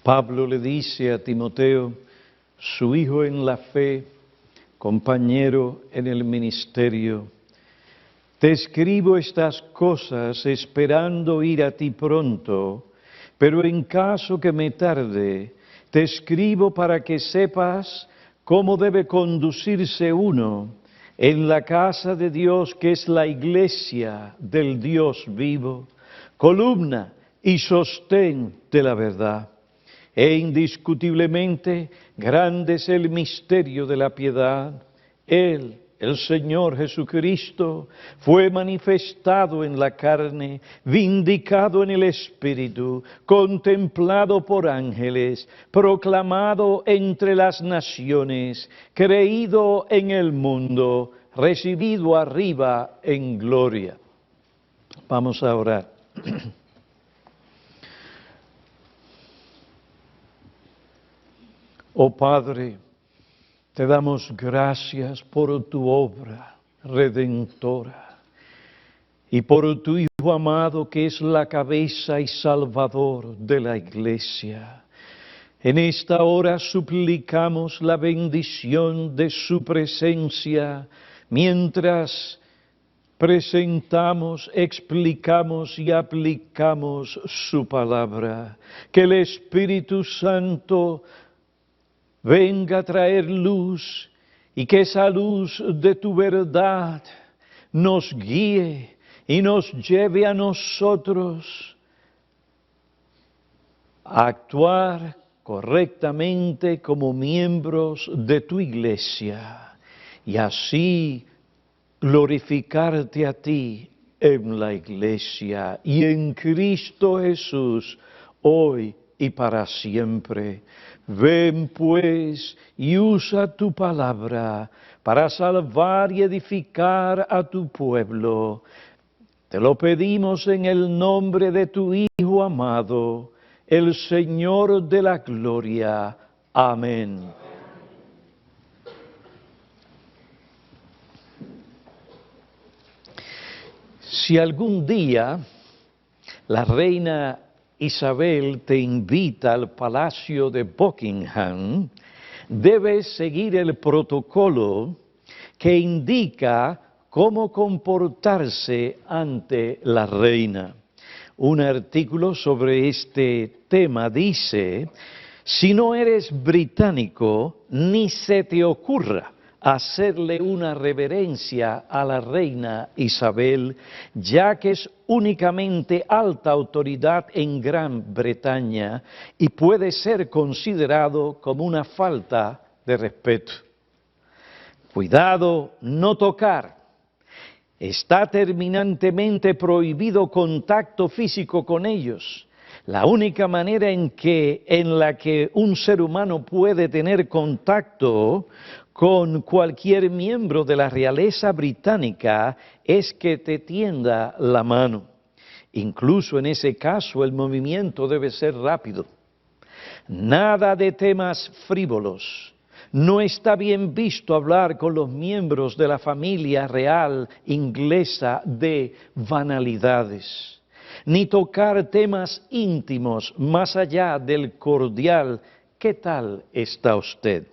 Pablo le dice a Timoteo, su hijo en la fe, compañero en el ministerio: te escribo estas cosas esperando ir a ti pronto, pero en caso que me tarde, te escribo para que sepas cómo debe conducirse uno en la casa de Dios, que es la iglesia del Dios vivo, columna y sostén de la verdad. Indiscutiblemente grande es el misterio de la piedad. Él, el Señor Jesucristo, fue manifestado en la carne, vindicado en el Espíritu, contemplado por ángeles, proclamado entre las naciones, creído en el mundo, recibido arriba en gloria. Vamos a orar. Oh Padre, te damos gracias por tu obra redentora y por tu Hijo amado, que es la cabeza y salvador de la Iglesia. En esta hora suplicamos la bendición de su presencia mientras presentamos, explicamos y aplicamos su palabra. Que el Espíritu Santo venga a traer luz y que esa luz de tu verdad nos guíe y nos lleve a nosotros a actuar correctamente como miembros de tu iglesia y así glorificarte a ti en la iglesia y en Cristo Jesús hoy y para siempre. Ven pues y usa tu palabra para salvar y edificar a tu pueblo. Te lo pedimos en el nombre de tu Hijo amado, el Señor de la gloria. Amén. Si algún día la reina Isabel te invita al Palacio de Buckingham, debes seguir el protocolo que indica cómo comportarse ante la reina. Un artículo sobre este tema dice: si no eres británico, ni se te ocurra hacerle una reverencia a la reina Isabel, ya que es únicamente alta autoridad en Gran Bretaña y puede ser considerado como una falta de respeto. Cuidado, no tocar. Está terminantemente prohibido contacto físico con ellos. La única manera en la que un ser humano puede tener contacto con cualquier miembro de la realeza británica es que te tienda la mano. Incluso en ese caso el movimiento debe ser rápido. Nada de temas frívolos. No está bien visto hablar con los miembros de la familia real inglesa de banalidades, ni tocar temas íntimos más allá del cordial ¿qué tal está usted?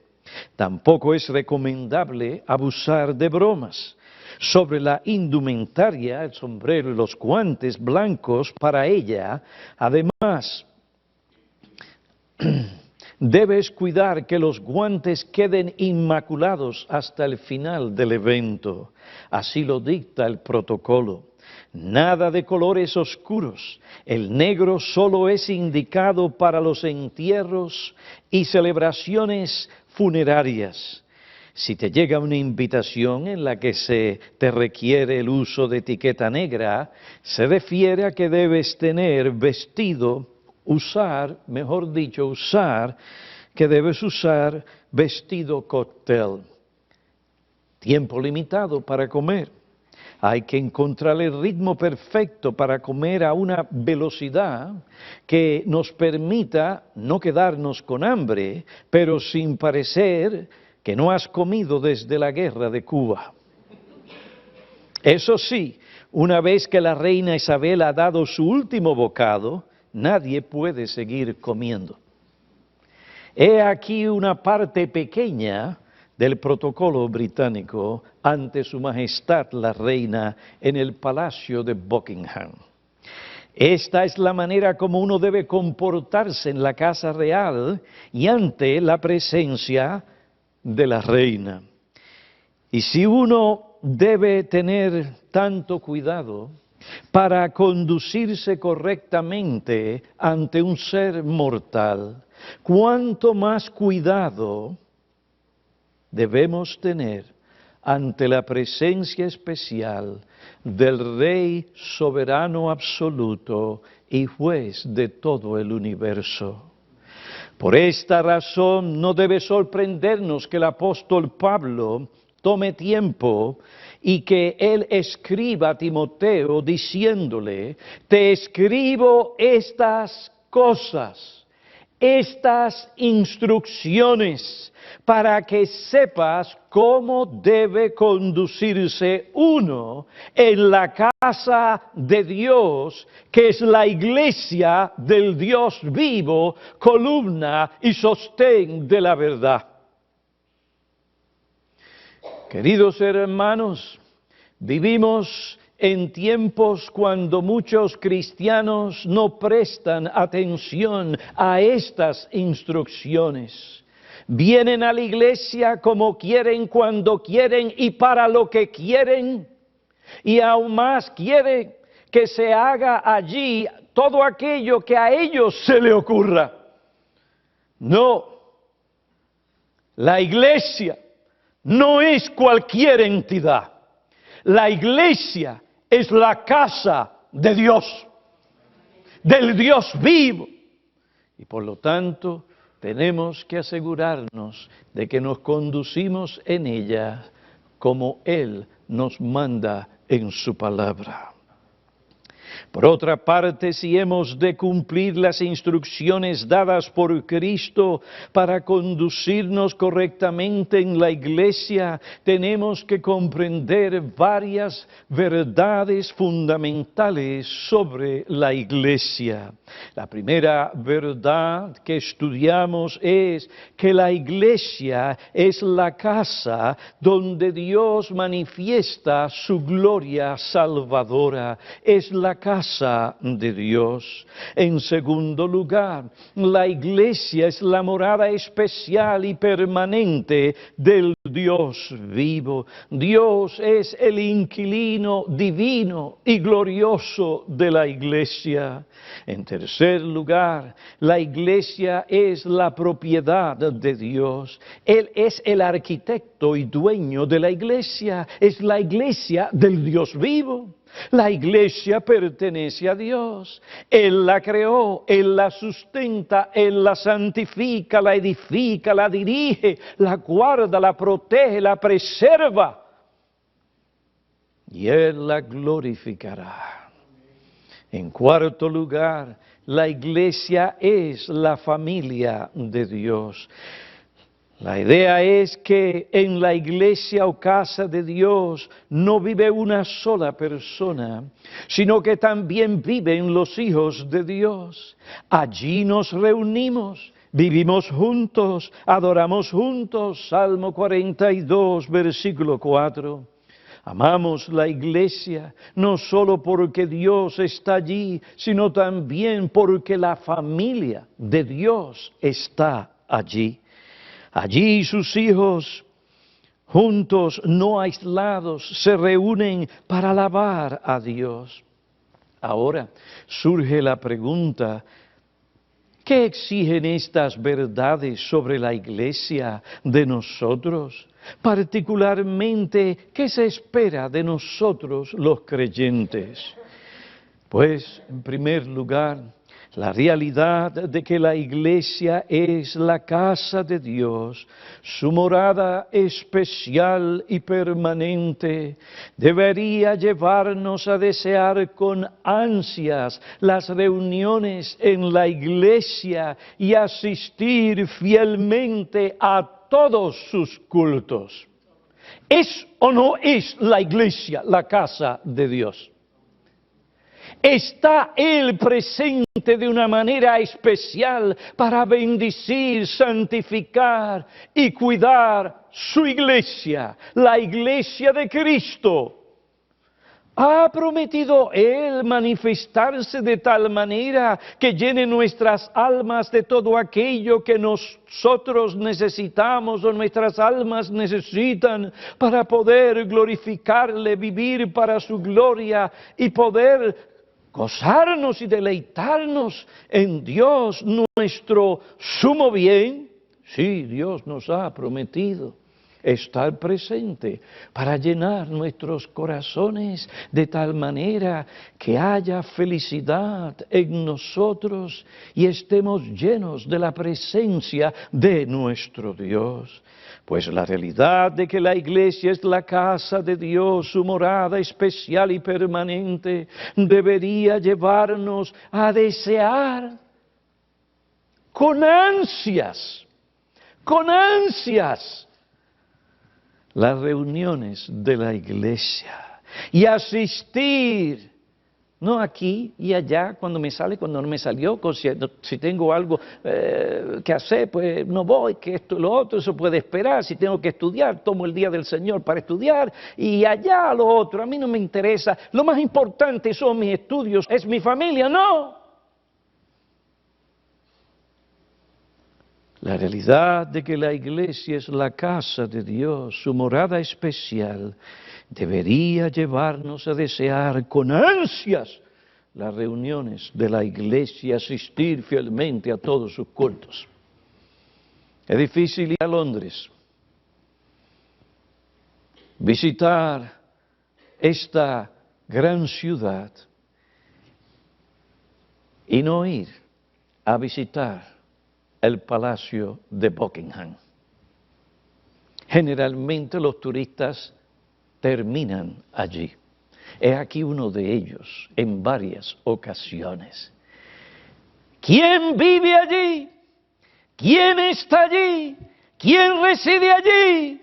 Tampoco es recomendable abusar de bromas sobre la indumentaria, el sombrero y los guantes blancos para ella. Además, debes cuidar que los guantes queden inmaculados hasta el final del evento. Así lo dicta el protocolo. Nada de colores oscuros. El negro solo es indicado para los entierros y celebraciones funerarias. Si te llega una invitación en la que se te requiere el uso de etiqueta negra, se refiere a que debes tener que debes usar vestido cóctel. Tiempo limitado para comer. Hay que encontrar el ritmo perfecto para comer a una velocidad que nos permita no quedarnos con hambre, pero sin parecer que no has comido desde la guerra de Cuba. Eso sí, una vez que la reina Isabel ha dado su último bocado, nadie puede seguir comiendo. He aquí una parte pequeña del protocolo británico ante Su Majestad la Reina en el Palacio de Buckingham. Esta es la manera como uno debe comportarse en la casa real y ante la presencia de la reina. Y si uno debe tener tanto cuidado para conducirse correctamente ante un ser mortal, cuánto más cuidado debemos tener ante la presencia especial del Rey soberano absoluto y juez de todo el universo. Por esta razón no debe sorprendernos que el apóstol Pablo tome tiempo y que él escriba a Timoteo diciéndole: te escribo estas cosas, estas instrucciones, para que sepas cómo debe conducirse uno en la casa de Dios, que es la iglesia del Dios vivo, columna y sostén de la verdad. Queridos hermanos, vivimos en tiempos cuando muchos cristianos no prestan atención a estas instrucciones. Vienen a la iglesia como quieren, cuando quieren y para lo que quieren, y aún más quieren que se haga allí todo aquello que a ellos se le ocurra. No, la iglesia no es cualquier entidad. La iglesia es la casa de Dios, del Dios vivo. Y por lo tanto, tenemos que asegurarnos de que nos conducimos en ella como Él nos manda en su palabra. Por otra parte, si hemos de cumplir las instrucciones dadas por Cristo para conducirnos correctamente en la iglesia, tenemos que comprender varias verdades fundamentales sobre la iglesia. La primera verdad que estudiamos es que la iglesia es la casa donde Dios manifiesta su gloria salvadora. Es la casa de Dios. En segundo lugar, la iglesia es la morada especial y permanente del Dios vivo. Dios es el inquilino divino y glorioso de la iglesia. En tercer lugar, la iglesia es la propiedad de Dios. Él es el arquitecto y dueño de la iglesia. Es la iglesia del Dios vivo. La iglesia pertenece a Dios. Él la creó, Él la sustenta, Él la santifica, la edifica, la dirige, la guarda, la protege, la preserva. Y Él la glorificará. En cuarto lugar, la iglesia es la familia de Dios. La idea es que en la iglesia o casa de Dios no vive una sola persona, sino que también viven los hijos de Dios. Allí nos reunimos, vivimos juntos, adoramos juntos. Salmo 42, versículo 4. Amamos la iglesia no solo porque Dios está allí, sino también porque la familia de Dios está allí. Allí sus hijos, juntos, no aislados, se reúnen para alabar a Dios. Ahora surge la pregunta: ¿qué exigen estas verdades sobre la iglesia de nosotros? Particularmente, ¿qué se espera de nosotros los creyentes? Pues, en primer lugar, la realidad de que la iglesia es la casa de Dios, su morada especial y permanente, debería llevarnos a desear con ansias las reuniones en la iglesia y asistir fielmente a todos sus cultos. ¿Es o no es la iglesia la casa de Dios? está Él presente de una manera especial para bendecir, santificar y cuidar su iglesia, la iglesia de Cristo. ¿Ha prometido Él manifestarse de tal manera que llene nuestras almas de todo aquello que nosotros necesitamos o nuestras almas necesitan para poder glorificarle, vivir para su gloria y poder gozarnos y deleitarnos en Dios, nuestro sumo bien? Sí, Dios nos ha prometido estar presente para llenar nuestros corazones de tal manera que haya felicidad en nosotros y estemos llenos de la presencia de nuestro Dios. Pues la realidad de que la iglesia es la casa de Dios, su morada especial y permanente, debería llevarnos a desear con ansias las reuniones de la iglesia y asistir, no aquí y allá, cuando me sale, cuando no me salió, si tengo algo que hacer, pues no voy, que esto y lo otro, eso puede esperar. Si tengo que estudiar, tomo el día del Señor para estudiar y allá lo otro, a mí no me interesa. Lo más importante son mis estudios, es mi familia, no. La realidad de que la iglesia es la casa de Dios, su morada especial, debería llevarnos a desear con ansias las reuniones de la iglesia, asistir fielmente a todos sus cultos. Es difícil ir a Londres, visitar esta gran ciudad y no ir a visitar el Palacio de Buckingham. Generalmente los turistas terminan allí. He aquí uno de ellos en varias ocasiones. ¿Quién vive allí? ¿Quién está allí? ¿Quién reside allí?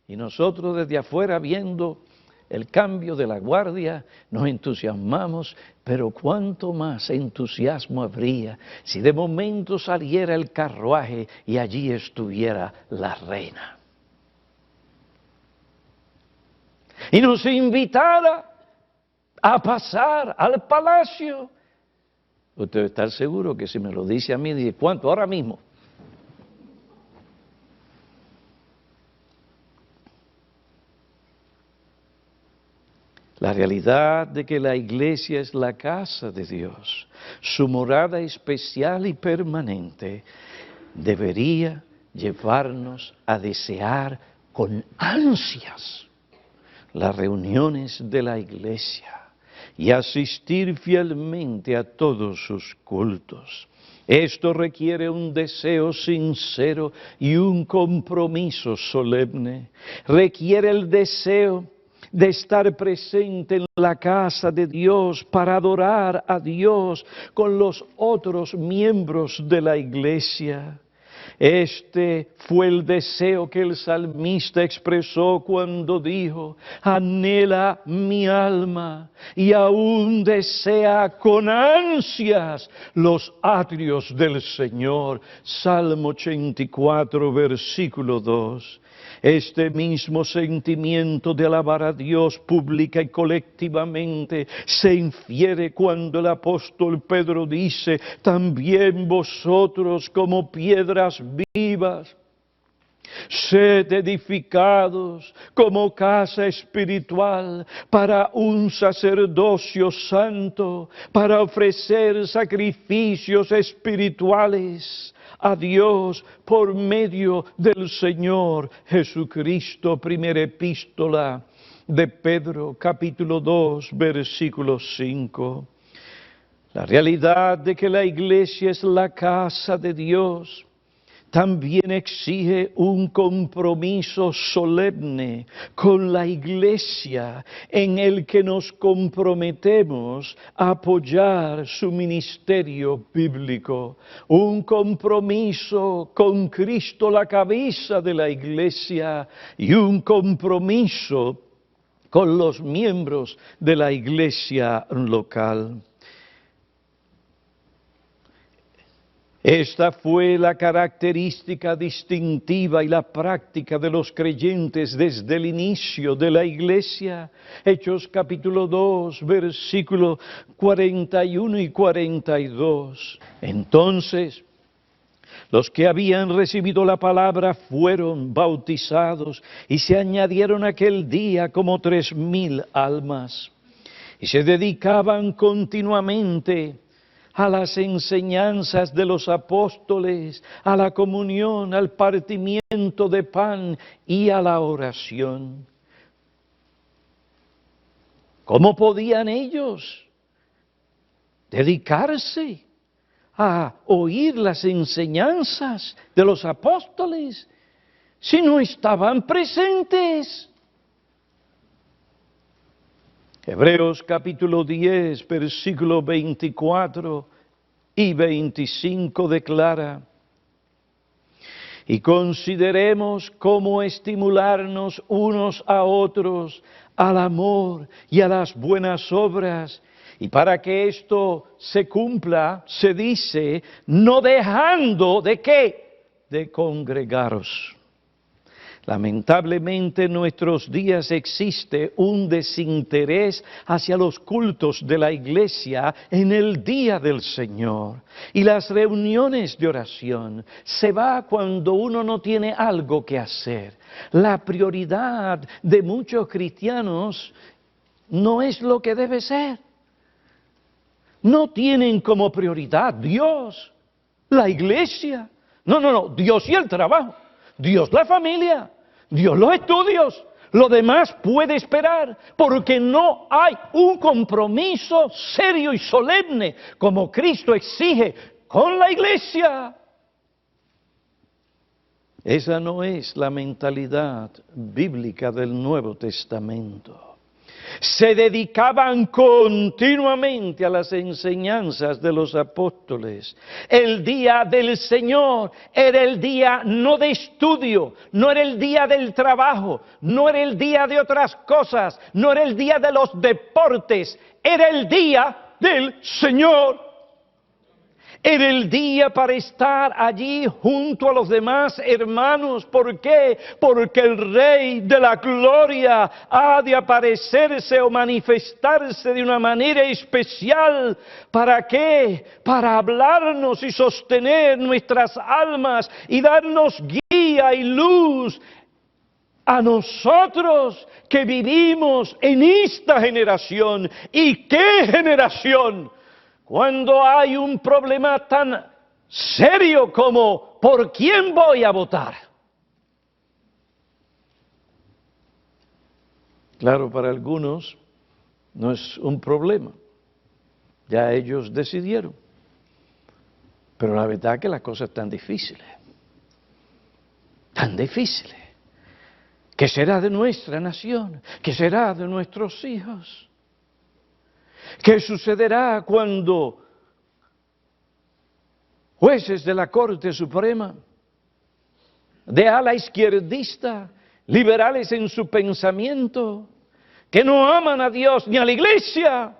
Y nosotros desde afuera viendo el cambio de la guardia, nos entusiasmamos, pero cuánto más entusiasmo habría si de momento saliera el carruaje y allí estuviera la reina. Y nos invitara a pasar al palacio. Usted está seguro que si me lo dice a mí, dice, ¿cuánto? Ahora mismo. La realidad de que la iglesia es la casa de Dios, su morada especial y permanente, debería llevarnos a desear con ansias las reuniones de la iglesia y asistir fielmente a todos sus cultos. Esto requiere un deseo sincero y un compromiso solemne. Requiere el deseo de estar presente en la casa de Dios para adorar a Dios con los otros miembros de la iglesia. Este fue el deseo que el salmista expresó cuando dijo, anhela mi alma y aún desea con ansias los atrios del Señor. Salmo 84, versículo 2. Este mismo sentimiento de alabar a Dios pública y colectivamente se infiere cuando el apóstol Pedro dice, también vosotros como piedras vivas, sed edificados como casa espiritual para un sacerdocio santo, para ofrecer sacrificios espirituales a Dios por medio del Señor Jesucristo. Primera epístola de Pedro, capítulo 2, versículo 5. La realidad de que la iglesia es la casa de Dios también exige un compromiso solemne con la iglesia en el que nos comprometemos a apoyar su ministerio bíblico. Un compromiso con Cristo, la cabeza de la iglesia, y un compromiso con los miembros de la iglesia local. Esta fue la característica distintiva y la práctica de los creyentes desde el inicio de la Iglesia. Hechos capítulo 2, versículos 41 y 42. Entonces, los que habían recibido la palabra fueron bautizados y se añadieron aquel día como 3,000 almas. Y se dedicaban continuamente a las enseñanzas de los apóstoles, a la comunión, al partimiento de pan y a la oración. ¿Cómo podían ellos dedicarse a oír las enseñanzas de los apóstoles si no estaban presentes? Hebreos capítulo 10, versículo 24 y 25 declara: y consideremos cómo estimularnos unos a otros al amor y a las buenas obras, y para que esto se cumpla, se dice, no dejando de ¿qué? De congregaros. Lamentablemente en nuestros días existe un desinterés hacia los cultos de la iglesia en el día del Señor. Y las reuniones de oración se va cuando uno no tiene algo que hacer. La prioridad de muchos cristianos no es lo que debe ser. No tienen como prioridad Dios, la iglesia. No, Dios y el trabajo. Dios la familia, Dios los estudios, lo demás puede esperar, porque no hay un compromiso serio y solemne como Cristo exige con la iglesia. Esa no es la mentalidad bíblica del Nuevo Testamento. Se dedicaban continuamente a las enseñanzas de los apóstoles. El día del Señor era el día no de estudio, no era el día del trabajo, no era el día de otras cosas, no era el día de los deportes, era el día del Señor. Era el día para estar allí junto a los demás hermanos. ¿Por qué? Porque el Rey de la Gloria ha de aparecerse o manifestarse de una manera especial. ¿Para qué? Para hablarnos y sostener nuestras almas y darnos guía y luz a nosotros que vivimos en esta generación. ¿Y qué generación? Cuando hay un problema tan serio como ¿por quién voy a votar? Claro, para algunos no es un problema, ya ellos decidieron, pero la verdad es que las cosas están difíciles, tan difíciles. ¿Qué será de nuestra nación? ¿Qué será de nuestros hijos? ¿Qué sucederá cuando jueces de la Corte Suprema, de ala izquierdista, liberales en su pensamiento, que no aman a Dios ni a la iglesia,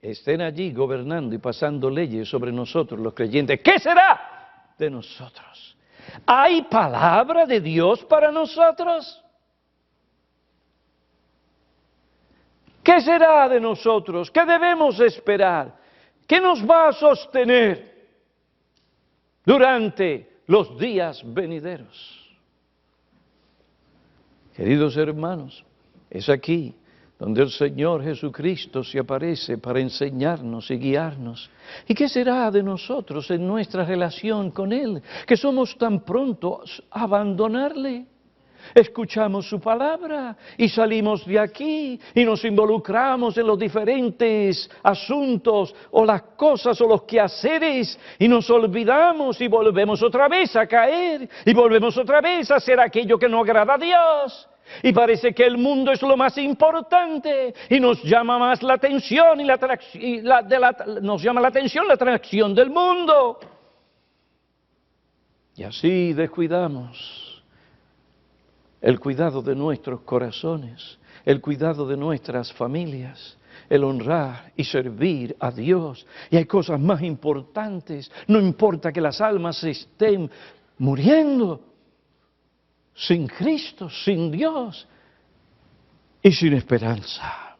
estén allí gobernando y pasando leyes sobre nosotros los creyentes? ¿Qué será de nosotros? ¿Hay palabra de Dios para nosotros? ¿Qué será de nosotros? ¿Qué debemos esperar? ¿Qué nos va a sostener durante los días venideros? Queridos hermanos, es aquí donde el Señor Jesucristo se aparece para enseñarnos y guiarnos. ¿Y qué será de nosotros en nuestra relación con Él, que somos tan prontos a abandonarle? Escuchamos su palabra y salimos de aquí y nos involucramos en los diferentes asuntos o las cosas o los quehaceres y nos olvidamos y volvemos otra vez a caer y volvemos otra vez a hacer aquello que no agrada a Dios. Y parece que el mundo es lo más importante y nos llama más la atención nos llama la atención la atracción del mundo. Y así descuidamos el cuidado de nuestros corazones, el cuidado de nuestras familias, el honrar y servir a Dios. Y hay cosas más importantes. No importa que las almas estén muriendo sin Cristo, sin Dios y sin esperanza.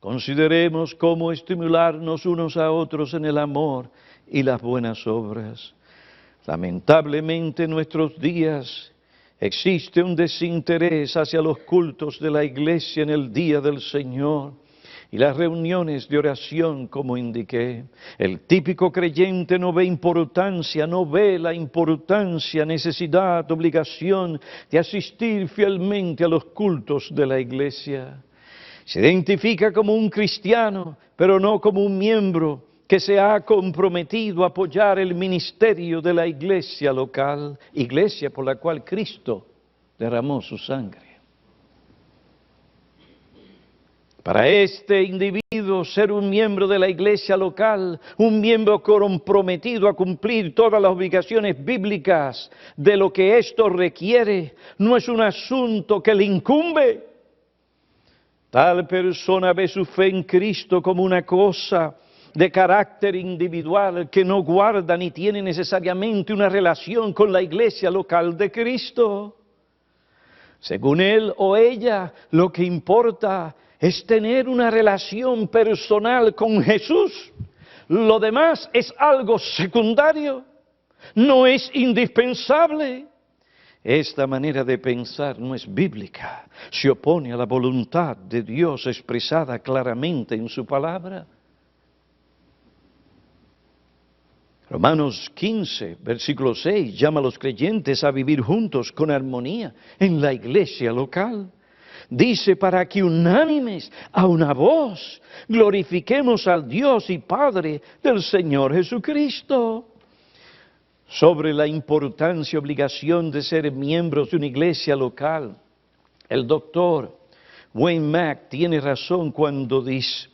Consideremos cómo estimularnos unos a otros en el amor y las buenas obras. Lamentablemente en nuestros días existe un desinterés hacia los cultos de la iglesia en el día del Señor y las reuniones de oración, como indiqué. El típico creyente no ve importancia, no ve la importancia, necesidad, obligación de asistir fielmente a los cultos de la iglesia. Se identifica como un cristiano, pero no como un miembro que se ha comprometido a apoyar el ministerio de la iglesia local, iglesia por la cual Cristo derramó su sangre. Para este individuo, ser un miembro de la iglesia local, un miembro comprometido a cumplir todas las obligaciones bíblicas de lo que esto requiere, no es un asunto que le incumbe. Tal persona ve su fe en Cristo como una cosa de carácter individual que no guarda ni tiene necesariamente una relación con la iglesia local de Cristo. Según él o ella, lo que importa es tener una relación personal con Jesús. Lo demás es algo secundario, no es indispensable. Esta manera de pensar no es bíblica, se opone a la voluntad de Dios expresada claramente en su palabra. Romanos 15, versículo 6, llama a los creyentes a vivir juntos con armonía en la iglesia local. Dice, para que unánimes a una voz glorifiquemos al Dios y Padre del Señor Jesucristo. Sobre la importancia y obligación de ser miembros de una iglesia local, el doctor Wayne Mack tiene razón cuando dice,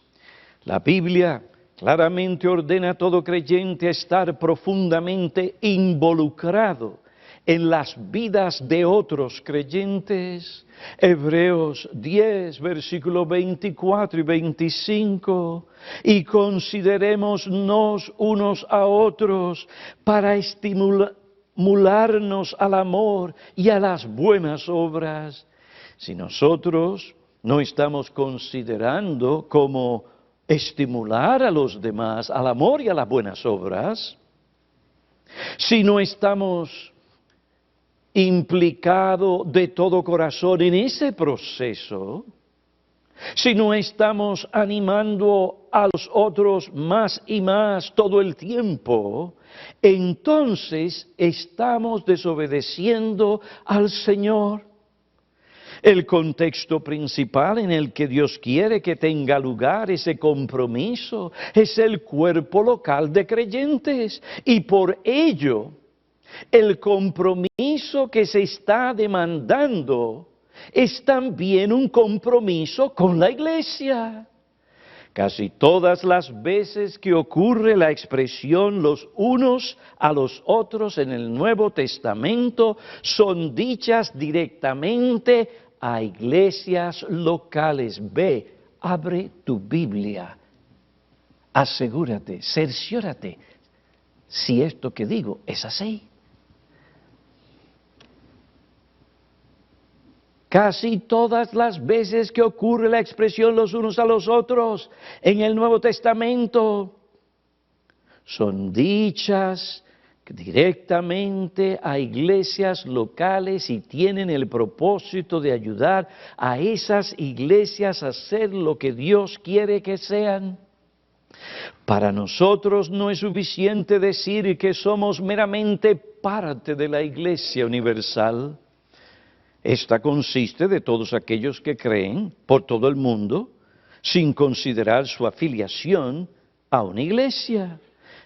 la Biblia claramente ordena a todo creyente a estar profundamente involucrado en las vidas de otros creyentes. Hebreos 10, versículos 24 y 25. Y considerémonos unos a otros para estimularnos al amor y a las buenas obras. Si nosotros no estamos considerando como estimular a los demás al amor y a las buenas obras, si no estamos implicados de todo corazón en ese proceso, si no estamos animando a los otros más y más todo el tiempo, entonces estamos desobedeciendo al Señor. El contexto principal en el que Dios quiere que tenga lugar ese compromiso es el cuerpo local de creyentes y por ello el compromiso que se está demandando es también un compromiso con la iglesia. Casi todas las veces que ocurre la expresión los unos a los otros en el Nuevo Testamento son dichas directamente a iglesias locales. Ve, abre tu Biblia, asegúrate, cerciórate si esto que digo es así. Casi todas las veces que ocurre la expresión los unos a los otros en el Nuevo Testamento son dichas directamente a iglesias locales y tienen el propósito de ayudar a esas iglesias a hacer lo que Dios quiere que sean. Para nosotros no es suficiente decir que somos meramente parte de la Iglesia Universal. Esta consiste de todos aquellos que creen por todo el mundo, sin considerar su afiliación a una iglesia.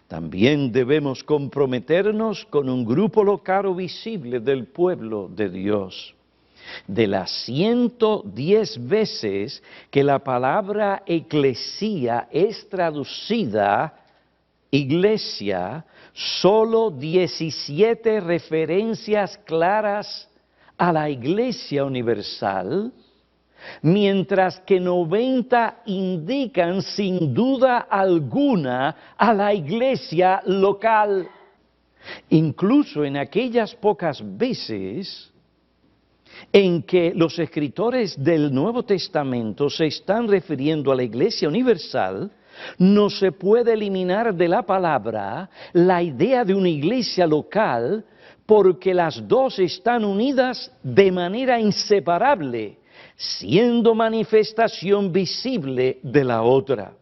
También debemos comprometernos con un grupo local o visible del pueblo de Dios. De las 110 veces que la palabra eclesía es traducida iglesia, solo 17 referencias claras a la Iglesia Universal mientras que 90 indican sin duda alguna a la iglesia local. Incluso en aquellas pocas veces en que los escritores del Nuevo Testamento se están refiriendo a la Iglesia universal, no se puede eliminar de la palabra la idea de una iglesia local, porque las dos están unidas de manera inseparable, siendo manifestación visible de la otra.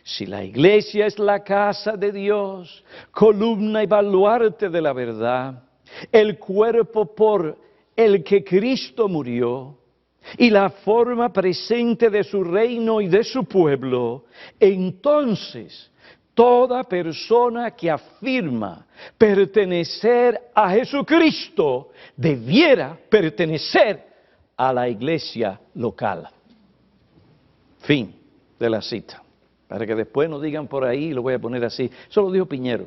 Si la iglesia es la casa de Dios, columna y baluarte de la verdad, el cuerpo por el que Cristo murió y la forma presente de su reino y de su pueblo, entonces toda persona que afirma pertenecer a Jesucristo debiera pertenecer a la iglesia local. Fin de la cita. Para que después no digan por ahí, lo voy a poner así, eso lo dijo Piñero.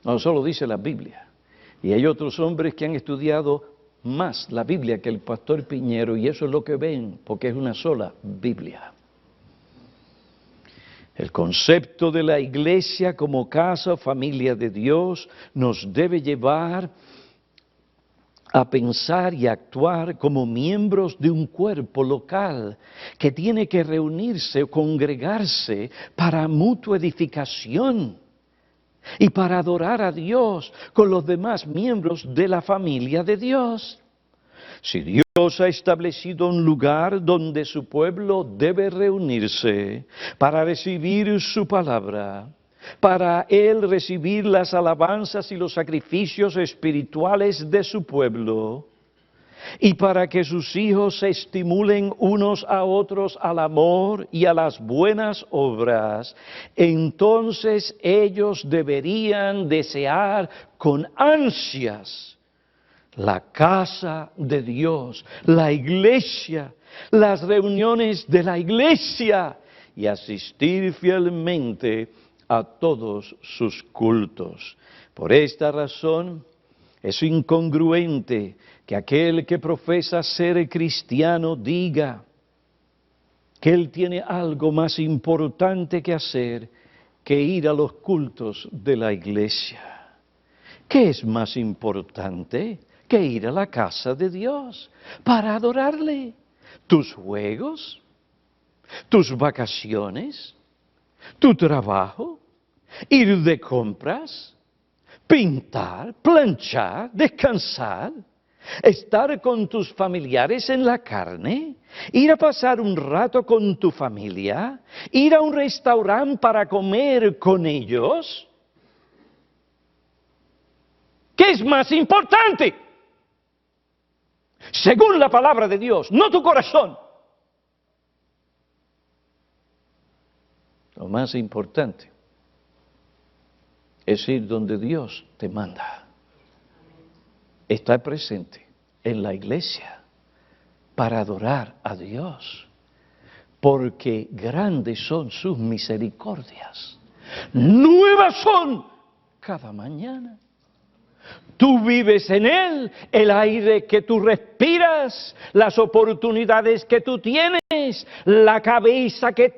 No, eso lo dice la Biblia. Y hay otros hombres que han estudiado más la Biblia que el pastor Piñero, y eso es lo que ven, porque es una sola Biblia. El concepto de la iglesia como casa o familia de Dios nos debe llevar a pensar y actuar como miembros de un cuerpo local que tiene que reunirse o congregarse para mutua edificación y para adorar a Dios con los demás miembros de la familia de Dios. Si Dios ha establecido un lugar donde su pueblo debe reunirse para recibir su palabra, para Él recibir las alabanzas y los sacrificios espirituales de su pueblo, y para que sus hijos se estimulen unos a otros al amor y a las buenas obras, entonces ellos deberían desear con ansias la casa de Dios, la iglesia, las reuniones de la iglesia y asistir fielmente a todos sus cultos. Por esta razón, es incongruente que aquel que profesa ser cristiano diga que él tiene algo más importante que hacer que ir a los cultos de la iglesia. ¿Qué es más importante que ir a la casa de Dios para adorarle? ¿Tus juegos? ¿Tus vacaciones? ¿Tu trabajo? ¿Ir de compras? ¿Pintar? ¿Planchar? ¿Descansar? ¿Estar con tus familiares en la carne? ¿Ir a pasar un rato con tu familia? ¿Ir a un restaurante para comer con ellos? ¿Qué es más importante? Según la palabra de Dios, no tu corazón. Lo más importante es ir donde Dios te manda. Estar presente en la iglesia para adorar a Dios, porque grandes son sus misericordias. Nuevas son cada mañana. Tú vives en Él, el aire que tú respiras, las oportunidades que tú tienes, la cabeza que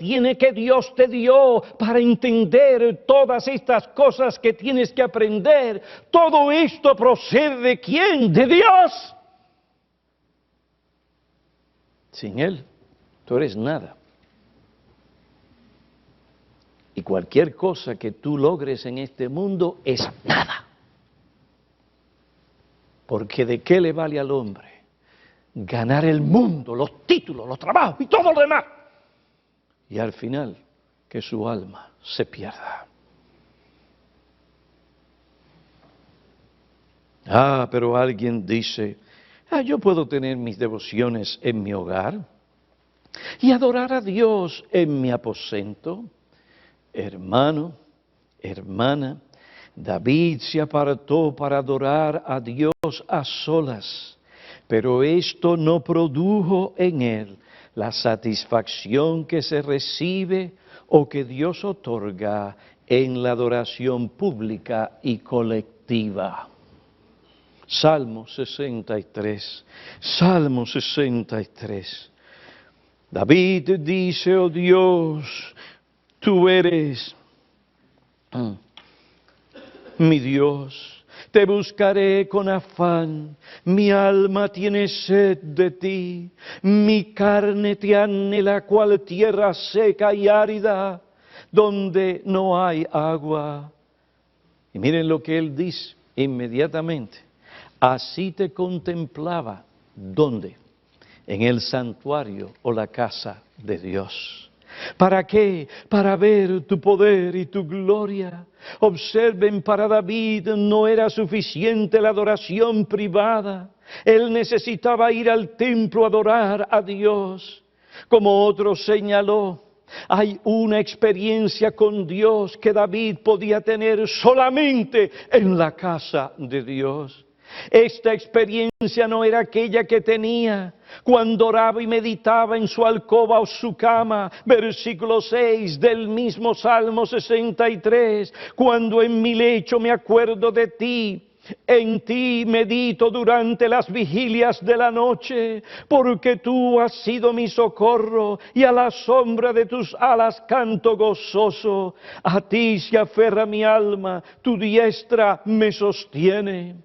Dios te dio para entender todas estas cosas que tienes que aprender. Todo esto procede ¿de quién? De Dios. Sin Él, tú eres nada. Y cualquier cosa que tú logres en este mundo es nada. Porque ¿de qué le vale al hombre ganar el mundo, los títulos, los trabajos y todo lo demás? Y al final, que su alma se pierda. Pero alguien dice, yo puedo tener mis devociones en mi hogar y adorar a Dios en mi aposento. Hermano, hermana, David se apartó para adorar a Dios a solas, pero esto no produjo en él la satisfacción que se recibe o que Dios otorga en la adoración pública y colectiva. Salmo 63, Salmo 63. David dice, oh Dios, tú eres mi Dios, te buscaré con afán, mi alma tiene sed de ti, mi carne te anhela cual tierra seca y árida, donde no hay agua. Y miren lo que él dice inmediatamente. Así te contemplaba, ¿dónde? En el santuario o la casa de Dios. ¿Para qué? Para ver tu poder y tu gloria. Observen, para David no era suficiente la adoración privada. Él necesitaba ir al templo a adorar a Dios. Como otro señaló, hay una experiencia con Dios que David podía tener solamente en la casa de Dios. Esta experiencia no era aquella que tenía cuando oraba y meditaba en su alcoba o su cama, versículo 6 del mismo Salmo 63, cuando en mi lecho me acuerdo de ti. En ti medito durante las vigilias de la noche, porque tú has sido mi socorro y a la sombra de tus alas canto gozoso. A ti se aferra mi alma, tu diestra me sostiene.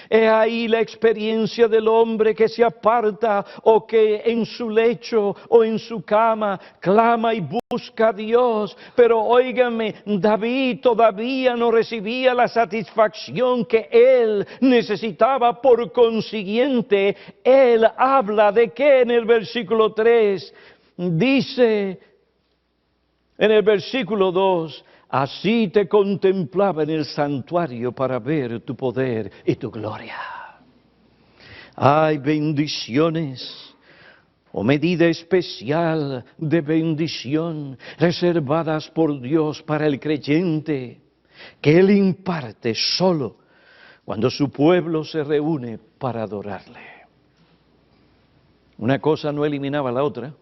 He ahí la experiencia del hombre que se aparta o que en su lecho o en su cama clama y busca a Dios. Pero óigame, David todavía no recibía la satisfacción que él necesitaba. Por consiguiente, él habla de que en el versículo 3 dice, en el versículo 2, así te contemplaba en el santuario para ver tu poder y tu gloria. Hay bendiciones o medida especial de bendición reservadas por Dios para el creyente, que Él imparte solo cuando su pueblo se reúne para adorarle. Una cosa no eliminaba la otra.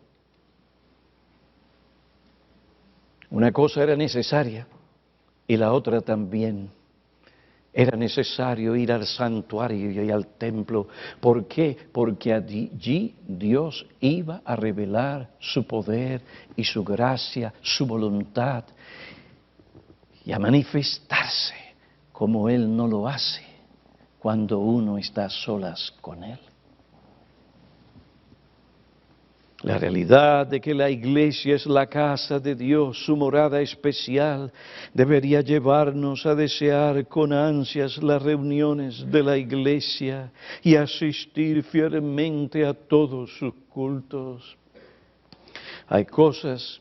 Una cosa era necesaria y la otra también. Era necesario ir al santuario y al templo. ¿Por qué? Porque allí Dios iba a revelar su poder y su gracia, su voluntad, y a manifestarse como Él no lo hace cuando uno está a solas con Él. La realidad de que la iglesia es la casa de Dios, su morada especial, debería llevarnos a desear con ansias las reuniones de la iglesia y asistir fielmente a todos sus cultos. Hay cosas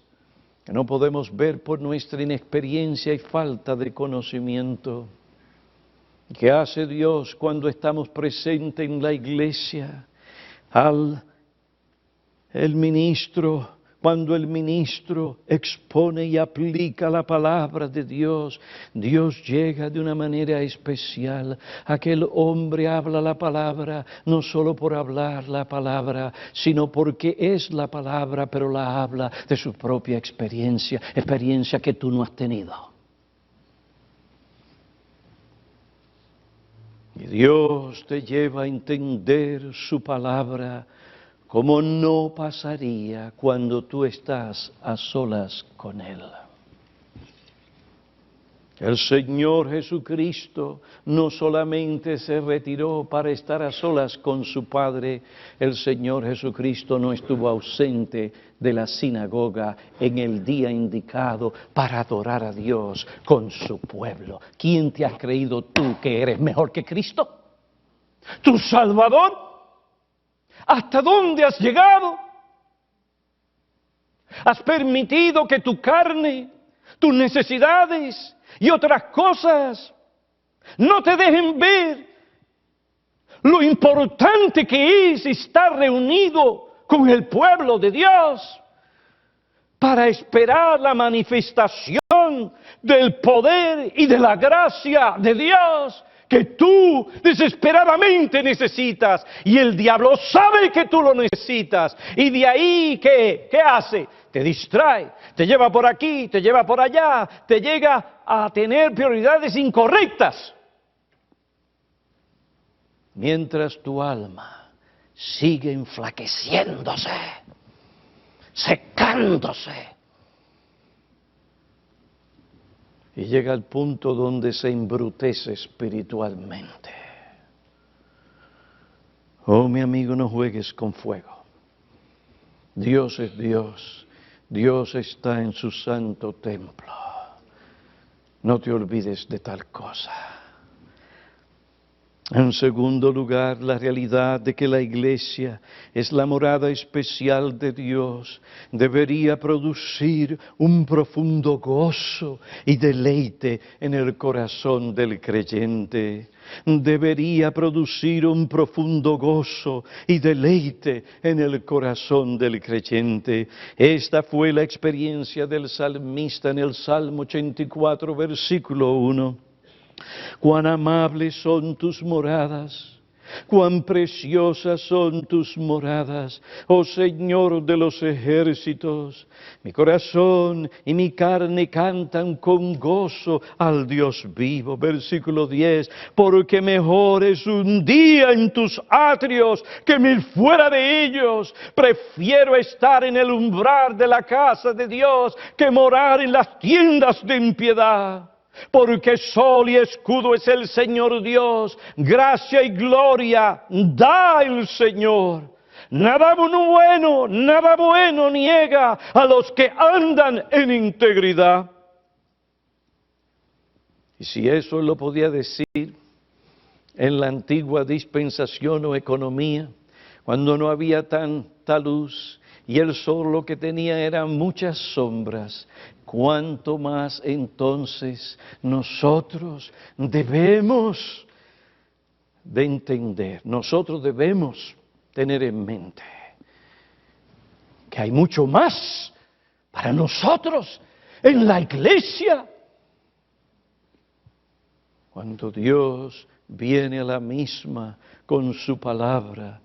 que no podemos ver por nuestra inexperiencia y falta de conocimiento. ¿Qué hace Dios cuando estamos presentes en la iglesia? Cuando el ministro expone y aplica la palabra de Dios, Dios llega de una manera especial. Aquel hombre habla la palabra, no solo por hablar la palabra, sino porque es la palabra, pero la habla de su propia experiencia que tú no has tenido. Y Dios te lleva a entender su palabra como no pasaría cuando tú estás a solas con Él. El Señor Jesucristo no solamente se retiró para estar a solas con su Padre, el Señor Jesucristo no estuvo ausente de la sinagoga en el día indicado para adorar a Dios con su pueblo. ¿Quién te has creído tú que eres mejor que Cristo? ¿Tu Salvador? ¿Hasta dónde has llegado? ¿Has permitido que tu carne, tus necesidades y otras cosas no te dejen ver lo importante que es estar reunido con el pueblo de Dios para esperar la manifestación del poder y de la gracia de Dios que tú desesperadamente necesitas? Y el diablo sabe que tú lo necesitas. Y de ahí, ¿qué hace? Te distrae, te lleva por aquí, te lleva por allá, te llega a tener prioridades incorrectas. mientras tu alma sigue enflaqueciéndose, secándose, y llega al punto donde se embrutece espiritualmente. Oh, mi amigo, no juegues con fuego. Dios es Dios. Dios está en su santo templo. No te olvides de tal cosa. En segundo lugar, la realidad de que la iglesia es la morada especial de Dios debería producir un profundo gozo y deleite en el corazón del creyente. Debería producir un profundo gozo y deleite en el corazón del creyente. Esta fue la experiencia del salmista en el Salmo 84, versículo 1. Cuán amables son tus moradas, cuán preciosas son tus moradas, oh Señor de los ejércitos. Mi corazón y mi carne cantan con gozo al Dios vivo. Versículo 10, porque mejor es un día en tus atrios que 1000 fuera de ellos. Prefiero estar en el umbral de la casa de Dios que morar en las tiendas de impiedad. Porque sol y escudo es el Señor Dios, gracia y gloria da el Señor. Nada bueno niega a los que andan en integridad. Y si eso lo podía decir en la antigua dispensación o economía, cuando no había tanta luz y el sol lo que tenía eran muchas sombras, cuánto más entonces nosotros debemos de entender, nosotros debemos tener en mente que hay mucho más para nosotros en la iglesia. Cuando Dios viene a la misma con su palabra,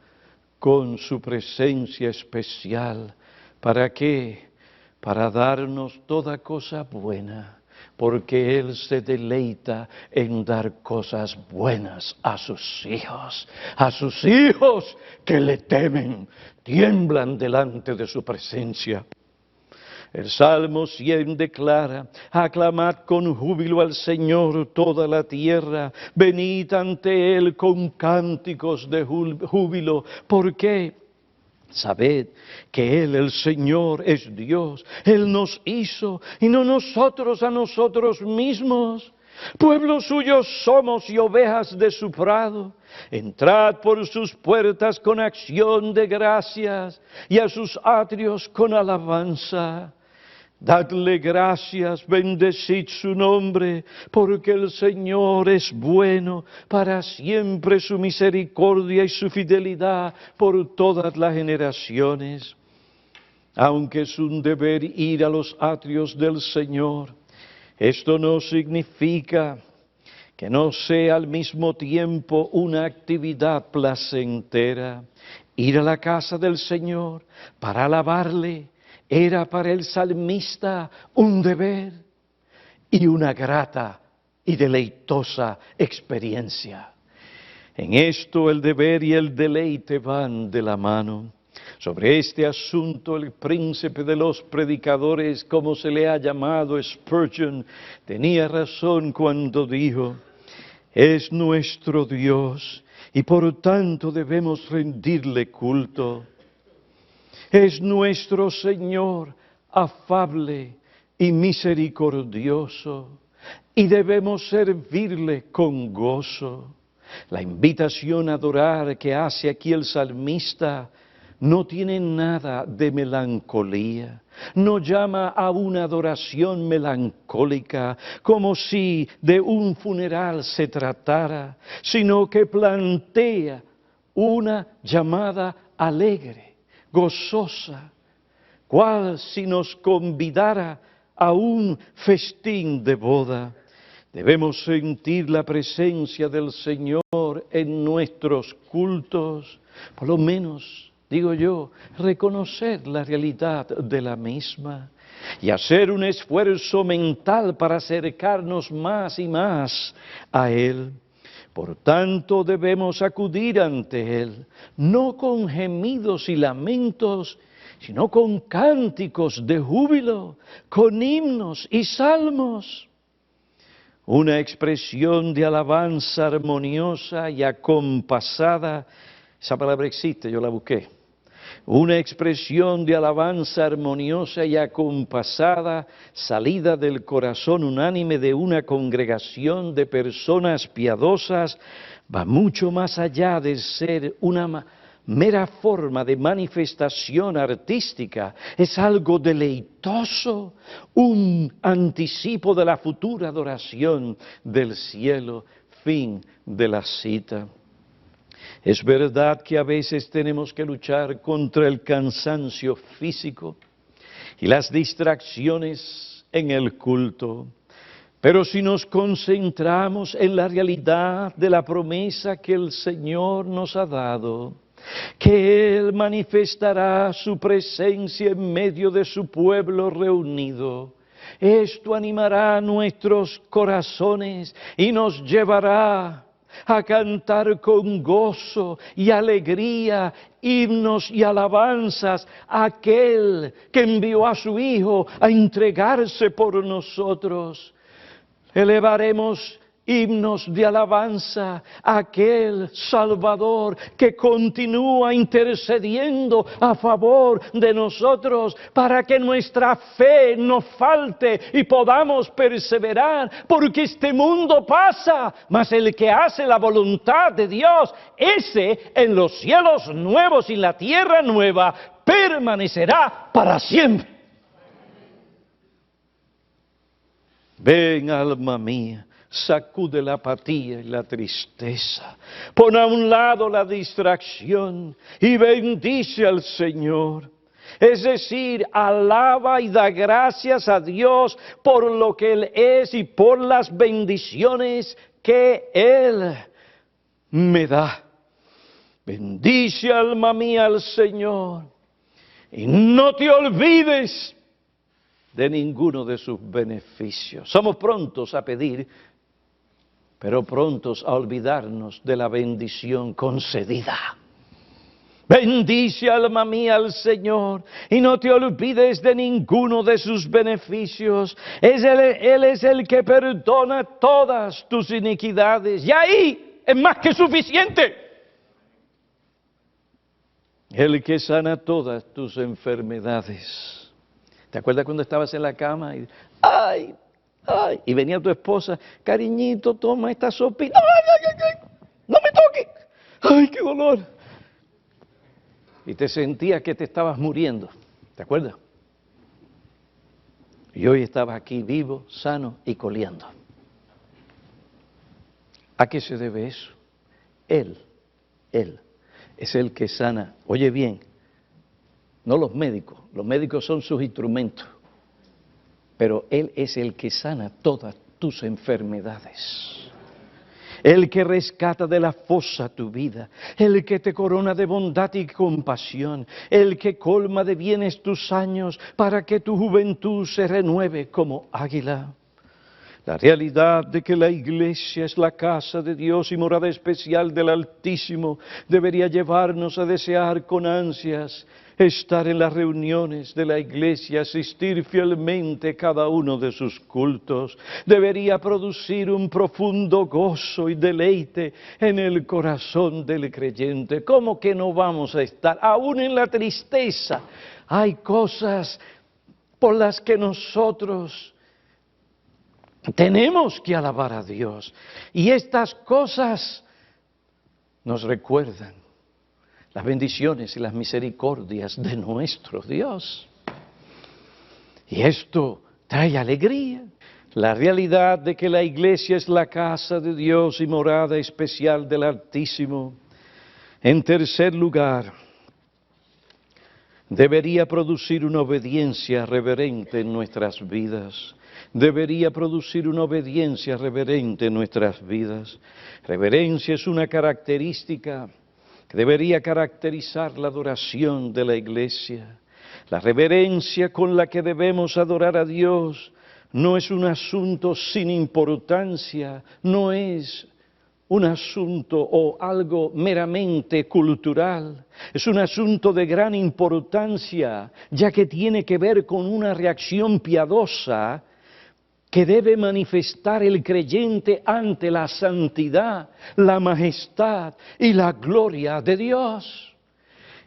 con su presencia especial, ¿para qué? Para darnos toda cosa buena, porque Él se deleita en dar cosas buenas a sus hijos que le temen, tiemblan delante de su presencia. El Salmo 100 declara: aclamad con júbilo al Señor toda la tierra, venid ante Él con cánticos de júbilo. ¿Por qué? Sabed que Él, el Señor, es Dios. Él nos hizo y no nosotros a nosotros mismos. Pueblo suyo somos y ovejas de su prado. Entrad por sus puertas con acción de gracias y a sus atrios con alabanza. Dadle gracias, bendecid su nombre, porque el Señor es bueno, para siempre su misericordia y su fidelidad por todas las generaciones. Aunque es un deber ir a los atrios del Señor, esto no significa que no sea al mismo tiempo una actividad placentera. Ir a la casa del Señor para alabarle era para el salmista un deber y una grata y deleitosa experiencia. En esto el deber y el deleite van de la mano. Sobre este asunto el príncipe de los predicadores, como se le ha llamado, Spurgeon, tenía razón cuando dijo: es nuestro Dios y por tanto debemos rendirle culto. Es nuestro Señor afable y misericordioso y debemos servirle con gozo. La invitación a adorar que hace aquí el salmista no tiene nada de melancolía, no llama a una adoración melancólica como si de un funeral se tratara, sino que plantea una llamada alegre, gozosa, cual si nos convidara a un festín de boda. Debemos sentir la presencia del Señor en nuestros cultos, por lo menos, digo yo, reconocer la realidad de la misma y hacer un esfuerzo mental para acercarnos más y más a Él. Por tanto debemos acudir ante Él, no con gemidos y lamentos, sino con cánticos de júbilo, con himnos y salmos. Una expresión de alabanza armoniosa y acompasada, esa palabra existe, yo la busqué. Una expresión de alabanza armoniosa y acompasada, salida del corazón unánime de una congregación de personas piadosas, va mucho más allá de ser una mera forma de manifestación artística. Es algo deleitoso, un anticipo de la futura adoración del cielo, fin de la cita. Es verdad que a veces tenemos que luchar contra el cansancio físico y las distracciones en el culto, pero si nos concentramos en la realidad de la promesa que el Señor nos ha dado, que Él manifestará su presencia en medio de su pueblo reunido, esto animará nuestros corazones y nos llevará a cantar con gozo y alegría, himnos y alabanzas a aquel que envió a su Hijo a entregarse por nosotros. Elevaremos himnos de alabanza a aquel Salvador que continúa intercediendo a favor de nosotros para que nuestra fe no falte y podamos perseverar, porque este mundo pasa, mas el que hace la voluntad de Dios, ese en los cielos nuevos y la tierra nueva permanecerá para siempre. Ven, alma mía, sacude la apatía y la tristeza, pon a un lado la distracción y bendice al Señor. Es decir, alaba y da gracias a Dios por lo que Él es y por las bendiciones que Él me da. Bendice, alma mía, al Señor y no te olvides de ninguno de sus beneficios. Somos prontos a pedir, pero prontos a olvidarnos de la bendición concedida. Bendice, alma mía, al Señor y no te olvides de ninguno de sus beneficios. Él es el que perdona todas tus iniquidades y ahí es más que suficiente. El que sana todas tus enfermedades. ¿Te acuerdas cuando estabas en la cama y ¡ay! ¡Ay! Y venía tu esposa, cariñito, toma esta sopita. ¡Ay, ay, ay! ¡No me toques! ¡Ay, qué dolor! Y te sentías que te estabas muriendo. ¿Te acuerdas? Y hoy estabas aquí vivo, sano y coleando. ¿A qué se debe eso? Él es el que sana. Oye bien, no los médicos son sus instrumentos, pero Él es el que sana todas tus enfermedades, el que rescata de la fosa tu vida, el que te corona de bondad y compasión, el que colma de bienes tus años para que tu juventud se renueve como águila. La realidad de que la iglesia es la casa de Dios y morada especial del Altísimo debería llevarnos a desear con ansias estar en las reuniones de la iglesia, asistir fielmente cada uno de sus cultos. Debería producir un profundo gozo y deleite en el corazón del creyente. ¿Cómo que no vamos a estar? Aún en la tristeza hay cosas por las que nosotros tenemos que alabar a Dios. Y estas cosas nos recuerdan las bendiciones y las misericordias de nuestro Dios. Y esto trae alegría. La realidad de que la iglesia es la casa de Dios y morada especial del Altísimo. En tercer lugar, debería producir una obediencia reverente en nuestras vidas. Debería producir una obediencia reverente en nuestras vidas. Reverencia es una característica que debería caracterizar la adoración de la iglesia. La reverencia con la que debemos adorar a Dios no es un asunto sin importancia, no es un asunto o algo meramente cultural, es un asunto de gran importancia, ya que tiene que ver con una reacción piadosa que debe manifestar el creyente ante la santidad, la majestad y la gloria de Dios.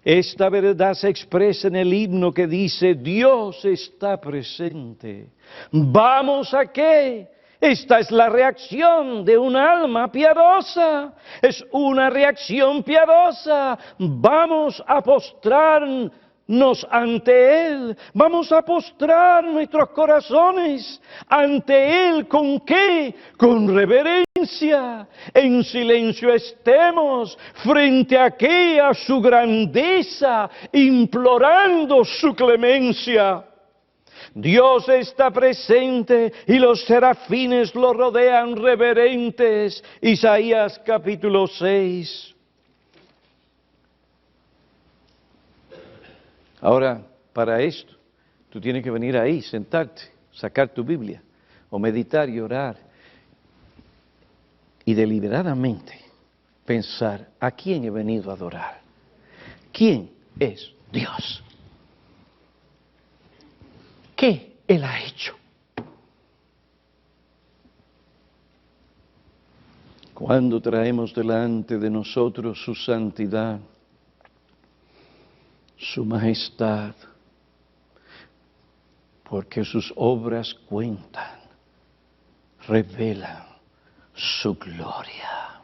Esta verdad se expresa en el himno que dice, Dios está presente. ¿Vamos a qué? Esta es la reacción de un alma piadosa. Es una reacción piadosa. Vamos a postrarnos ante Él. Vamos a postrar nuestros corazones ante Él. ¿Con qué? Con reverencia. En silencio estemos frente a qué, a su grandeza, implorando su clemencia. Dios está presente y los serafines lo rodean reverentes. Isaías capítulo 6. Ahora, para esto, tú tienes que venir ahí, sentarte, sacar tu Biblia, o meditar y orar, y deliberadamente pensar, ¿a quién he venido a adorar? ¿Quién es Dios? ¿Qué Él ha hecho? Cuando traemos delante de nosotros su santidad, su majestad, porque sus obras cuentan, revelan su gloria.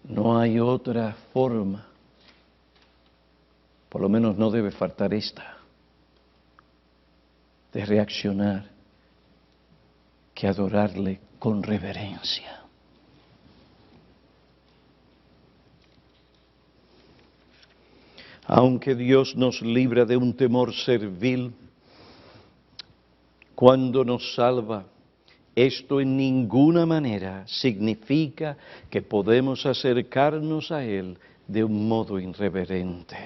No hay otra forma, por lo menos no debe faltar esta, de reaccionar que adorarle con reverencia. Aunque Dios nos libra de un temor servil cuando nos salva, esto en ninguna manera significa que podemos acercarnos a Él de un modo irreverente.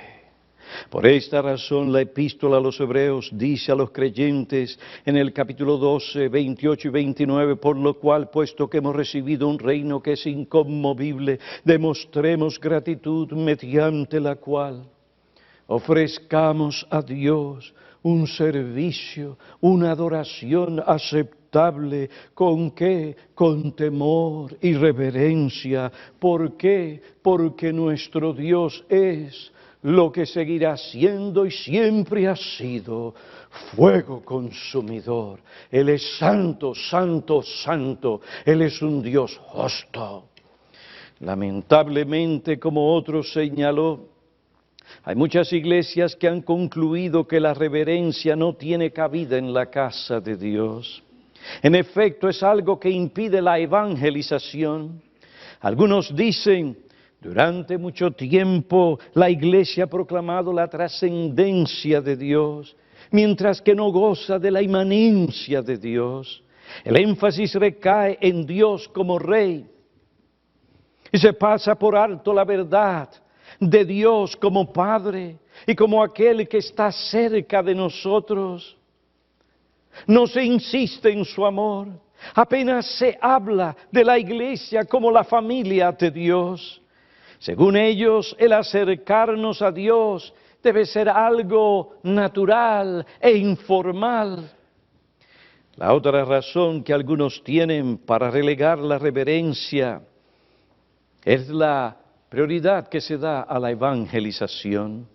Por esta razón la epístola a los Hebreos dice a los creyentes en el capítulo 12, 28 y 29, por lo cual, puesto que hemos recibido un reino que es inconmovible, demostremos gratitud mediante la cual ofrezcamos a Dios un servicio, una adoración aceptable. ¿Con qué? Con temor y reverencia. ¿Por qué? Porque nuestro Dios es lo que seguirá siendo y siempre ha sido, fuego consumidor. Él es santo, santo, santo. Él es un Dios justo. Lamentablemente, como otro señaló, hay muchas iglesias que han concluido que la reverencia no tiene cabida en la casa de Dios. En efecto, es algo que impide la evangelización. Algunos dicen, durante mucho tiempo la iglesia ha proclamado la trascendencia de Dios, mientras que no goza de la inmanencia de Dios. El énfasis recae en Dios como Rey y se pasa por alto la verdad de Dios como Padre y como aquel que está cerca de nosotros. No se insiste en su amor, apenas se habla de la iglesia como la familia de Dios. Según ellos, el acercarnos a Dios debe ser algo natural e informal. La otra razón que algunos tienen para relegar la reverencia es la prioridad que se da a la evangelización.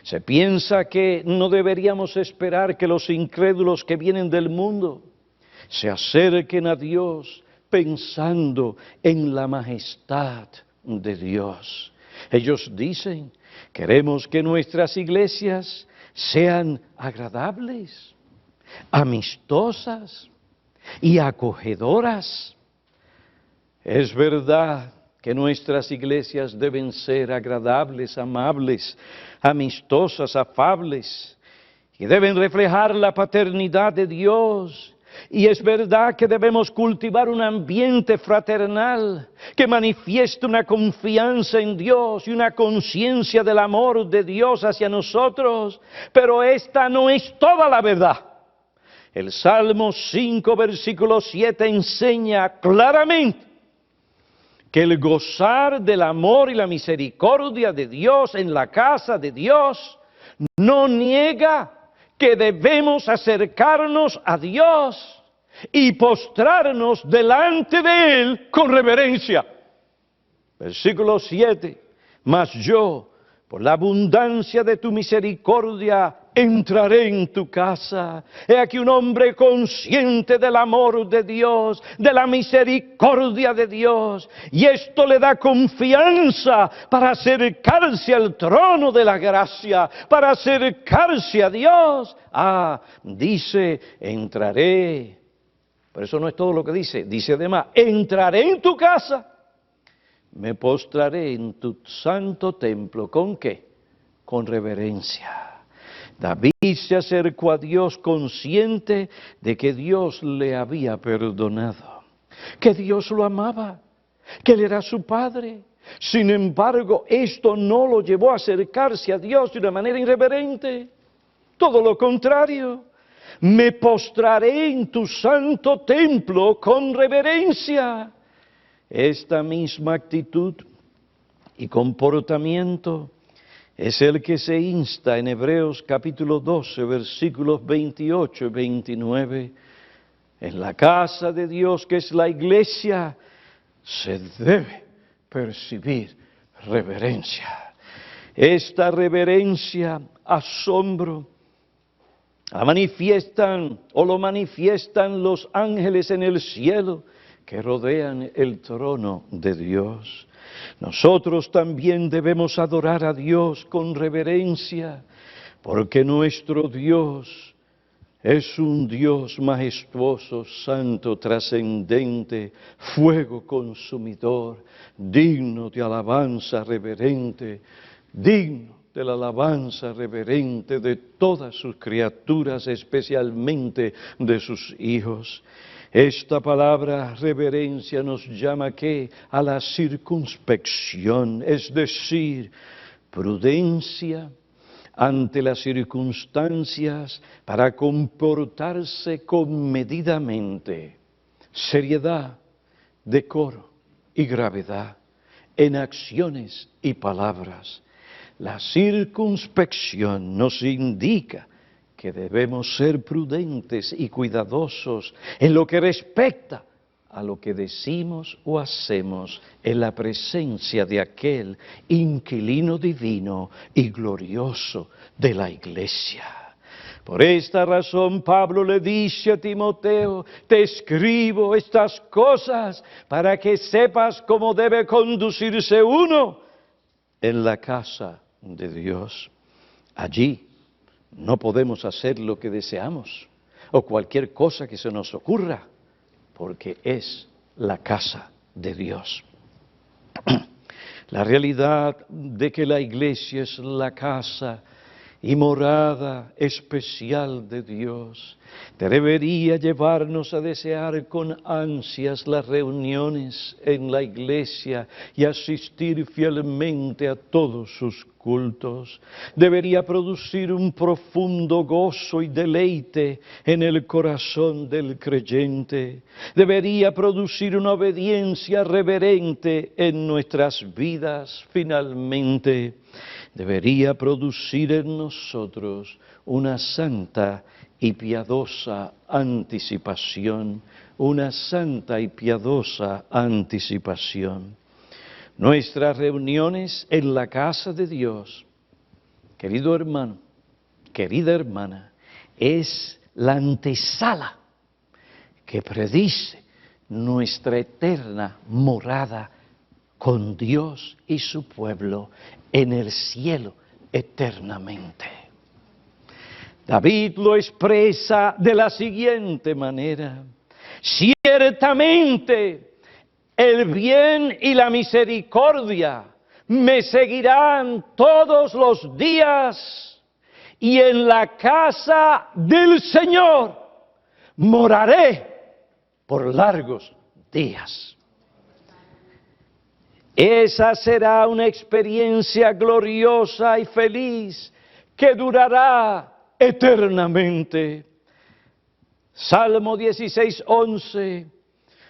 Se piensa que no deberíamos esperar que los incrédulos que vienen del mundo se acerquen a Dios pensando en la majestad de Dios. Ellos dicen, queremos que nuestras iglesias sean agradables, amistosas y acogedoras. Es verdad que nuestras iglesias deben ser agradables, amables, amistosas, afables, y deben reflejar la paternidad de Dios. Y es verdad que debemos cultivar un ambiente fraternal que manifieste una confianza en Dios y una conciencia del amor de Dios hacia nosotros, pero esta no es toda la verdad. El Salmo 5, versículo 7 enseña claramente que el gozar del amor y la misericordia de Dios en la casa de Dios no niega que debemos acercarnos a Dios y postrarnos delante de Él con reverencia. Versículo 7, mas yo, por la abundancia de tu misericordia, entraré en tu casa. He aquí un hombre consciente del amor de Dios, de la misericordia de Dios. Y esto le da confianza para acercarse al trono de la gracia, para acercarse a Dios. Dice, entraré. Pero eso no es todo lo que dice. Dice además, entraré en tu casa. Me postraré en tu santo templo. ¿Con qué? Con reverencia. David se acercó a Dios consciente de que Dios le había perdonado, que Dios lo amaba, que Él era su Padre. Sin embargo, esto no lo llevó a acercarse a Dios de una manera irreverente. Todo lo contrario. Me postraré en tu santo templo con reverencia. Esta misma actitud y comportamiento es el que se insta en Hebreos capítulo 12, versículos 28 y 29. En la casa de Dios, que es la iglesia, se debe percibir reverencia. Esta reverencia, asombro, lo manifiestan los ángeles en el cielo que rodean el trono de Dios. Nosotros también debemos adorar a Dios con reverencia, porque nuestro Dios es un Dios majestuoso, santo, trascendente, fuego consumidor, digno de alabanza reverente, digno de la alabanza reverente de todas sus criaturas, especialmente de sus hijos. Esta palabra reverencia nos llama ¿qué? A la circunspección, es decir, prudencia ante las circunstancias para comportarse comedidamente, seriedad, decoro y gravedad en acciones y palabras. La circunspección nos indica que debemos ser prudentes y cuidadosos en lo que respecta a lo que decimos o hacemos en la presencia de aquel inquilino divino y glorioso de la iglesia. Por esta razón Pablo le dice a Timoteo, te escribo estas cosas para que sepas cómo debe conducirse uno en la casa de Dios. Allí no podemos hacer lo que deseamos o cualquier cosa que se nos ocurra, porque es la casa de Dios. La realidad de que la iglesia es la casa y morada especial de Dios debería llevarnos a desear con ansias las reuniones en la iglesia y asistir fielmente a todos sus cultos. Debería producir un profundo gozo y deleite en el corazón del creyente. Debería producir una obediencia reverente en nuestras vidas finalmente. Debería producir en nosotros una santa y piadosa anticipación, una santa y piadosa anticipación. Nuestras reuniones en la casa de Dios, querido hermano, querida hermana, es la antesala que predice nuestra eterna morada con Dios y su pueblo en el cielo eternamente. David lo expresa de la siguiente manera: ciertamente el bien y la misericordia me seguirán todos los días, y en la casa del Señor moraré por largos días. Esa será una experiencia gloriosa y feliz que durará eternamente. Salmo 16:11,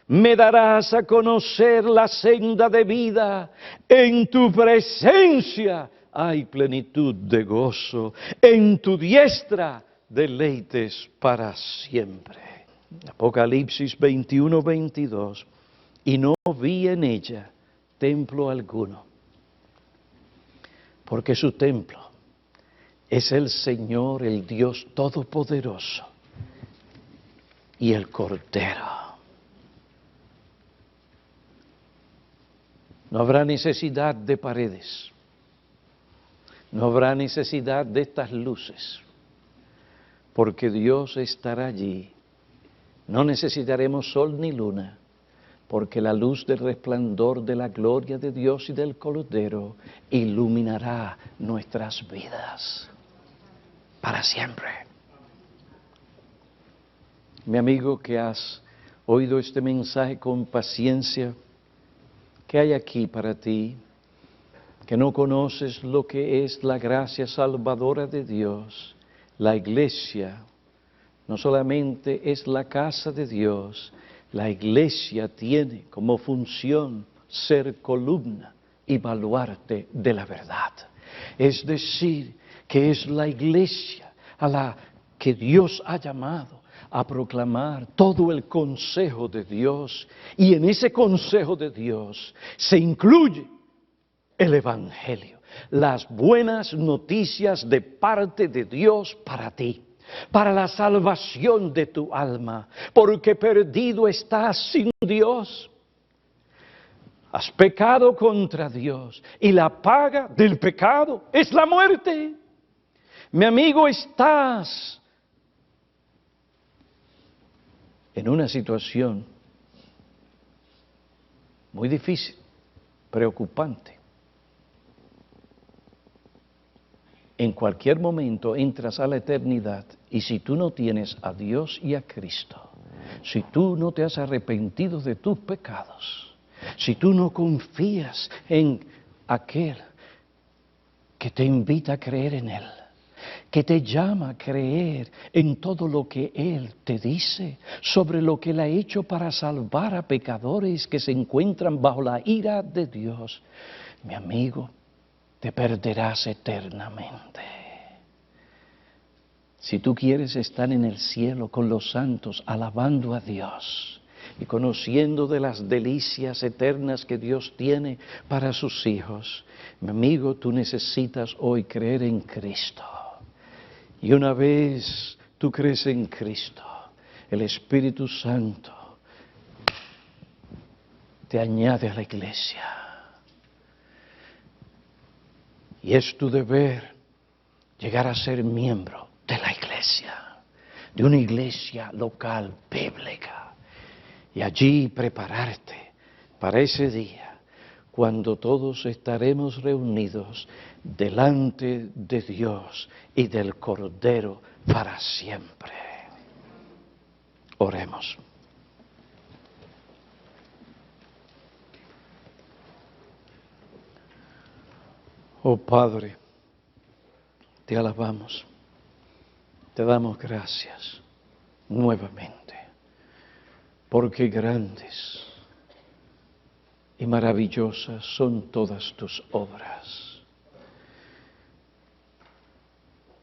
me darás a conocer la senda de vida, en tu presencia hay plenitud de gozo, en tu diestra deleites para siempre. Apocalipsis 21:22, y no vi en ella templo alguno, porque su templo es el Señor, el Dios Todopoderoso, y el Cordero. No habrá necesidad de paredes, no habrá necesidad de estas luces, porque Dios estará allí. No necesitaremos sol ni luna, porque la luz del resplandor de la gloria de Dios y del Cordero iluminará nuestras vidas para siempre. Mi amigo que has oído este mensaje con paciencia, ¿qué hay aquí para ti? Que no conoces lo que es la gracia salvadora de Dios. La iglesia no solamente es la casa de Dios, la iglesia tiene como función ser columna y baluarte de la verdad. Es decir, que es la iglesia a la que Dios ha llamado a proclamar todo el consejo de Dios, y en ese consejo de Dios se incluye el Evangelio, las buenas noticias de parte de Dios para ti, para la salvación de tu alma, porque perdido estás sin Dios. Has pecado contra Dios y la paga del pecado es la muerte. Mi amigo, estás en una situación muy difícil, preocupante. En cualquier momento entras a la eternidad y si tú no tienes a Dios y a Cristo, si tú no te has arrepentido de tus pecados, si tú no confías en aquel que te invita a creer en Él, que te llama a creer en todo lo que Él te dice, sobre lo que Él ha hecho para salvar a pecadores que se encuentran bajo la ira de Dios, mi amigo, te perderás eternamente. Si tú quieres estar en el cielo con los santos, alabando a Dios y conociendo de las delicias eternas que Dios tiene para sus hijos, mi amigo, tú necesitas hoy creer en Cristo. Y una vez tú crees en Cristo, el Espíritu Santo te añade a la iglesia. Y es tu deber llegar a ser miembro de la iglesia, de una iglesia local bíblica. Y allí prepararte para ese día, cuando todos estaremos reunidos delante de Dios y del Cordero para siempre. Oremos. Oh Padre, te alabamos, te damos gracias nuevamente, porque grandes y maravillosas son todas tus obras.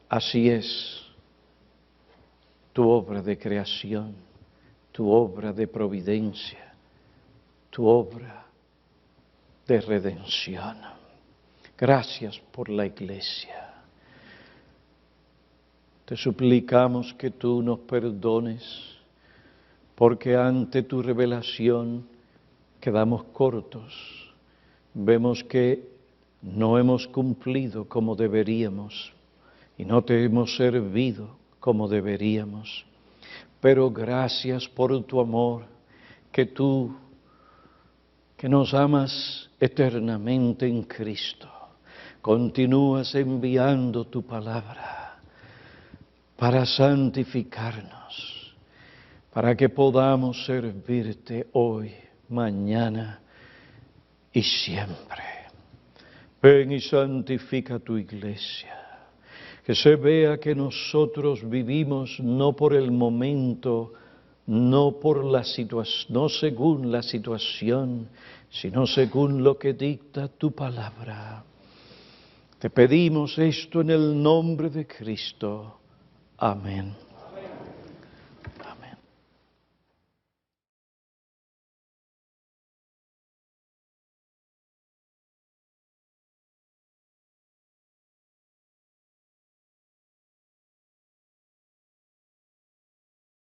Así es tu obra de creación, tu obra de providencia, tu obra de redención. Gracias por la iglesia. Te suplicamos que tú nos perdones, porque ante tu revelación quedamos cortos. Vemos que no hemos cumplido como deberíamos y no te hemos servido como deberíamos. Pero gracias por tu amor, que tú, que nos amas eternamente en Cristo, continúas enviando tu palabra para santificarnos, para que podamos servirte hoy, mañana y siempre. Ven y santifica tu iglesia, que se vea que nosotros vivimos no por el momento, no según la situación, sino según lo que dicta tu palabra. Te pedimos esto en el nombre de Cristo. Amén.